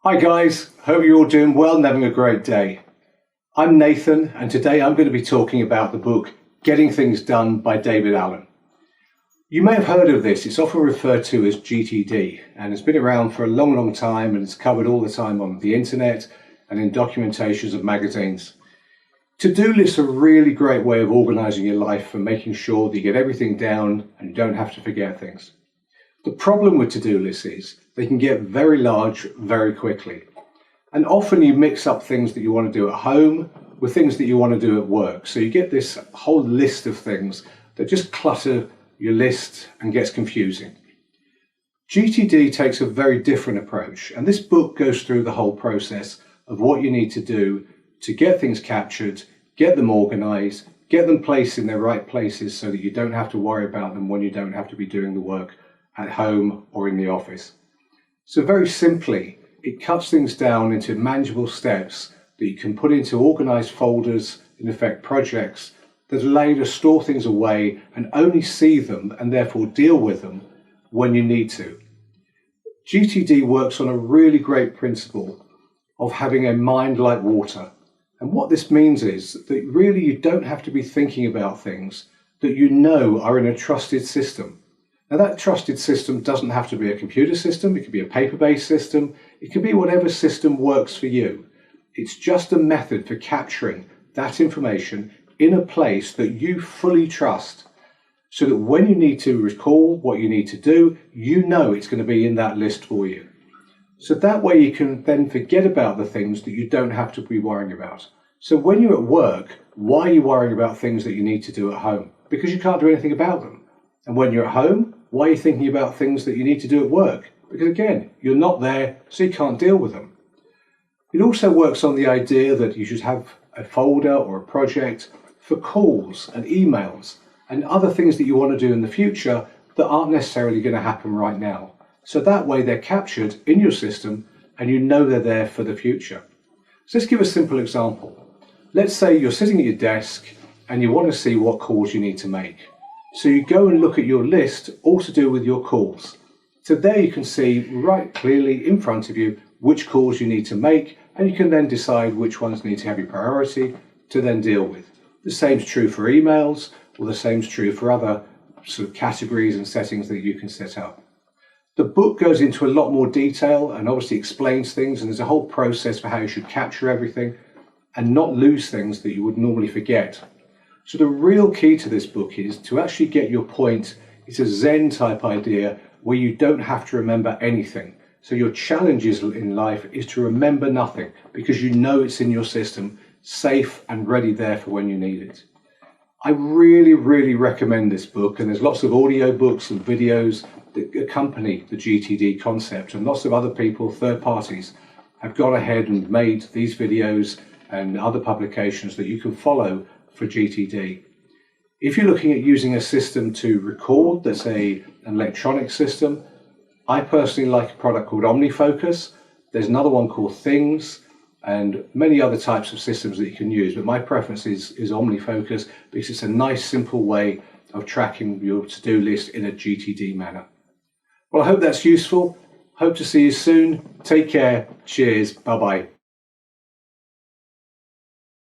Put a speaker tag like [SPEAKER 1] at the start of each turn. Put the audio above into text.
[SPEAKER 1] Hi guys, hope you're all doing well and having a great day. I'm Nathan and today I'm going to be talking about the book Getting Things Done by David Allen. You may have heard of this. It's often referred to as GTD and it's been around for a long time and it's covered all the time on the internet and in documentations of magazines. To-do lists are a really great way of organising your life for making sure that you get everything down and you don't have to forget things. The problem with to-do lists is they can get very large very quickly. And often you mix up things that you want to do at home with things that you want to do at work. So you get this whole list of things that just clutter your list and gets confusing. GTD takes a very different approach, and this book goes through the whole process of what you need to do to get things captured, get them organised, get them placed in their right places so that you don't have to worry about them when you don't have to be doing the work at home or in the office. So very simply, it cuts things down into manageable steps that you can put into organised folders, in effect projects, that allow you to store things away and only see them and therefore deal with them when you need to. GTD works on a really great principle of having a mind like water. And what this means is that really you don't have to be thinking about things that you know are in a trusted system. Now that trusted system doesn't have to be a computer system, it could be a paper-based system, it could be whatever system works for you. It's just a method for capturing that information in a place that you fully trust, so that when you need to recall what you need to do, you know it's going to be in that list for you. So that way you can then forget about the things that you don't have to be worrying about. So when you're at work, why are you worrying about things that you need to do at home? Because you can't do anything about them. And when you're at home, why are you thinking about things that you need to do at work? Because again, you're not there, so you can't deal with them. It also works on the idea that you should have a folder or a project for calls and emails and other things that you want to do in the future that aren't necessarily going to happen right now. So that way they're captured in your system and you know they're there for the future. So let's give a simple example. Let's say you're sitting at your desk and you want to see what calls you need to make. So you go and look at your list, all to do with your calls. So there you can see right clearly in front of you which calls you need to make, and you can then decide which ones need to have your priority to then deal with. The same is true for emails, or the same is true for other sort of categories and settings that you can set up. The book goes into a lot more detail and obviously explains things, and there's a whole process for how you should capture everything and not lose things that you would normally forget. So the real key to this book is to actually get your point. It's a Zen type idea where you don't have to remember anything. So your challenges in life is to remember nothing because you know it's in your system, safe and ready there for when you need it. I really recommend this book, and there's lots of audio books and videos that accompany the GTD concept, and lots of other people, third parties, have gone ahead and made these videos and other publications that you can follow for GTD. If you're looking at using a system to record that's an electronic system, I personally like a product called OmniFocus. There's another one called Things and many other types of systems that you can use, but my preference is OmniFocus because it's a nice simple way of tracking your to-do list in a GTD manner. Well, I hope that's useful. Hope to see you soon. Take care. Cheers. Bye-bye.